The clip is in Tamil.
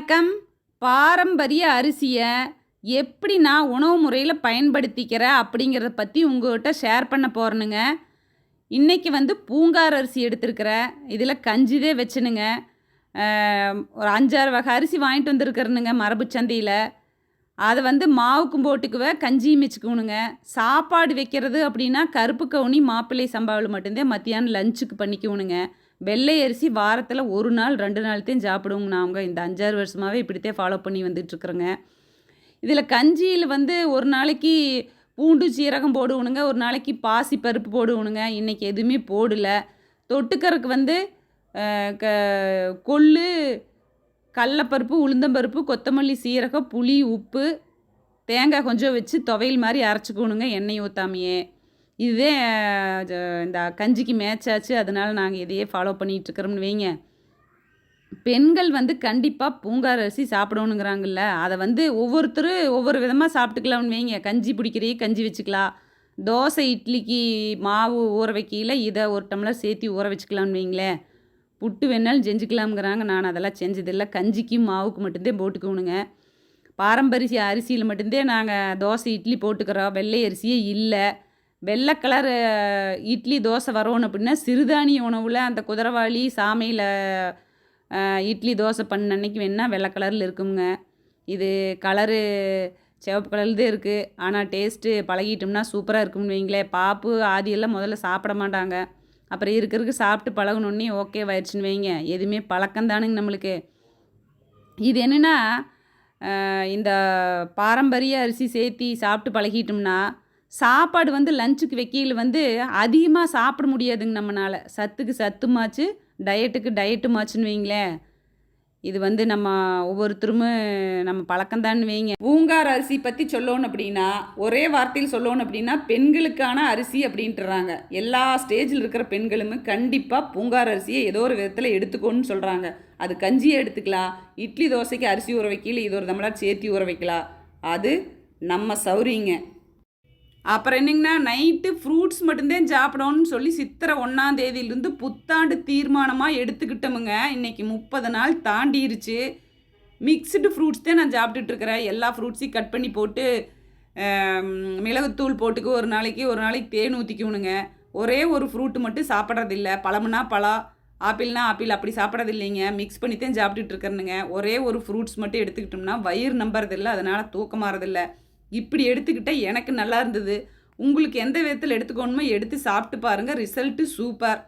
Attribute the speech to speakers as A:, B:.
A: வணக்கம். பாரம்பரிய அரிசியை எப்படி நான் உணவு முறையில் பயன்படுத்திக்கிறேன் அப்படிங்கிறத பற்றி உங்கள்கிட்ட ஷேர் பண்ண போகிறேனுங்க. இன்றைக்கி பூங்கார் அரிசி எடுத்துருக்கிறேன். இதில் கஞ்சிதே வச்சுனுங்க. ஒரு 5-6 வகை அரிசி வாங்கிட்டு வந்துருக்கிறேனுங்க மரபு சந்தையில். அதை மாவுக்கும் போட்டுக்குவேன், கஞ்சியும் வச்சுக்கணுங்க. சாப்பாடு வைக்கிறது அப்படின்னா கருப்பு கவுனி மாப்பிள்ளை சம்பாவில் மட்டும்தான் மத்தியானம் லஞ்சுக்கு பண்ணிக்கணுங்க. வெள்ளை அரிசி வாரத்தில் 1 நாள் 2 நாள்த்தையும் சாப்பிடுவோங்க. நாங்கள் இந்த 5-6 வருஷமாகவே இப்படித்தான் ஃபாலோ பண்ணி வந்துட்டுருக்குறோங்க. இதில் கஞ்சியில் ஒரு நாளைக்கு பூண்டு சீரகம் போடுவணுங்க, ஒரு நாளைக்கு பாசி பருப்பு போடுவணுங்க. இன்றைக்கி எதுவுமே போடல. தொட்டுக்கறக்கு கொள்ளு, கடலப்பருப்பு, உளுந்தம்பருப்பு, கொத்தமல்லி, சீரகம், புளி, உப்பு, தேங்காய் கொஞ்சம் வச்சு துவையல் மாதிரி அரைச்சிக்கணுங்க, எண்ணெய் ஊற்றாமையே. இதுவே இந்த கஞ்சிக்கு மேட்சாச்சு. அதனால் நாங்கள் இதையே ஃபாலோ பண்ணிகிட்ருக்குறோம்னு வைங்க. பெண்கள் கண்டிப்பாக பூங்கார் அரிசி சாப்பிடணுங்கிறாங்கல்ல, அதை ஒவ்வொருத்தரும் ஒவ்வொரு விதமாக சாப்பிட்டுக்கலாம்னு வைங்க. கஞ்சி பிடிக்கிறே கஞ்சி வச்சுக்கலாம். தோசை இட்லிக்கு மாவு ஊற வைக்கையில் இதை 1 டம்ளர் சேர்த்து ஊற வச்சுக்கலாம்னு வைங்களேன். புட்டு வேணாலும் செஞ்சுக்கலாம்ங்கிறாங்க. நான் அதெல்லாம் செஞ்சதில்லை. கஞ்சிக்கும் மாவுக்கு மட்டும்தான் போட்டுக்கணுங்க. பாரம்பரிய அரிசியில் மட்டும்தான் நாங்கள் தோசை இட்லி போட்டுக்கிறோம். வெள்ளை அரிசியே இல்லை. வெள்ளை கலர் இட்லி தோசை வரணும் அப்படின்னா சிறுதானிய உணவில் அந்த குதிரவாளி சாமையில் இட்லி தோசை பண்ண அன்னைக்கு வேணால் வெள்ளை கலரில் இருக்குங்க. இது கலரு சிவப்பு கலரில் தான் இருக்குது. ஆனால் டேஸ்ட்டு பழகிட்டோம்னா சூப்பராக இருக்கும்னு வைங்களேன். பாப்பு ஆதியெல்லாம் முதல்ல சாப்பிட மாட்டாங்க. அப்புறம் இருக்கிறதுக்கு சாப்பிட்டு பழகணுன்னே ஓகே ஆயிடுச்சுன்னு வைங்க. எதுவுமே பழக்கம்தானுங்க நம்மளுக்கு. இது என்னென்னா இந்த பாரம்பரிய அரிசி சேர்த்தி சாப்பிட்டு பழகிட்டோம்னா சாப்பாடு லஞ்சுக்கு வைக்கையில் அதிகமாக சாப்பிட முடியாதுங்க நம்மளால். சத்துக்கு சத்துமாச்சு, டயட்டுக்கு டயட்டுமாச்சுன்னு வைங்களேன். இது நம்ம ஒவ்வொருத்தரும் நம்ம பழக்கம்தான்னு வைங்க. பூங்கார் அரிசி பற்றி சொல்லணும் அப்படின்னா, ஒரே வார்த்தையில் சொல்லணும் அப்படின்னா பெண்களுக்கான அரிசி அப்படின்ட்டுறாங்க. எல்லா ஸ்டேஜில் இருக்கிற பெண்களுமே கண்டிப்பாக பூங்கார் அரிசியை ஏதோ ஒரு விதத்தில் எடுத்துக்கோன்னு சொல்கிறாங்க. அது கஞ்சியை எடுத்துக்கலாம், இட்லி தோசைக்கு அரிசி ஊற வைக்கல இது ஒரு தமிழாக சேர்த்தி ஊற வைக்கலாம். அது நம்ம சௌரியங்க. அப்புறம் என்னங்கன்னா நைட்டு ஃப்ரூட்ஸ் மட்டும்தான் சாப்பிடணும்னு சொல்லி சித்திரை 1ஆம் தேதியிலேருந்து புத்தாண்டு தீர்மானமாக எடுத்துக்கிட்டோமுங்க. இன்றைக்கி 30 நாள் தாண்டிருச்சு. மிக்ஸ்டு ஃப்ரூட்ஸ் தான் நான் சாப்பிட்டுட்ருக்கிறேன். எல்லா ஃப்ரூட்ஸையும் கட் பண்ணி போட்டு மிளகுத்தூள் போட்டுக்கு ஒரு நாளைக்கு தேன் ஊற்றிக்கணுங்க. ஒரே ஒரு ஃப்ரூட்டு மட்டும் சாப்பிட்றதில்ல. பழம்னா பழம், ஆப்பிள்னா ஆப்பிள் அப்படி சாப்பிட்றதில்லைங்க. மிக்ஸ் பண்ணி தான் சாப்பிட்டுட்ருக்கேனுங்க. ஒரே ஒரு ஃப்ரூட்ஸ் மட்டும் எடுத்துக்கிட்டோம்னா வயிறு நம்புறதில்லை, அதனால் தூக்கமாறதில்லை. இப்படி எடுத்துக்கிட்டால் எனக்கு நல்லா இருந்தது. உங்களுக்கு எந்த விதத்தில் எடுத்துக்கணுமோ எடுத்து சாப்பிட்டு பாருங்கள். Result super.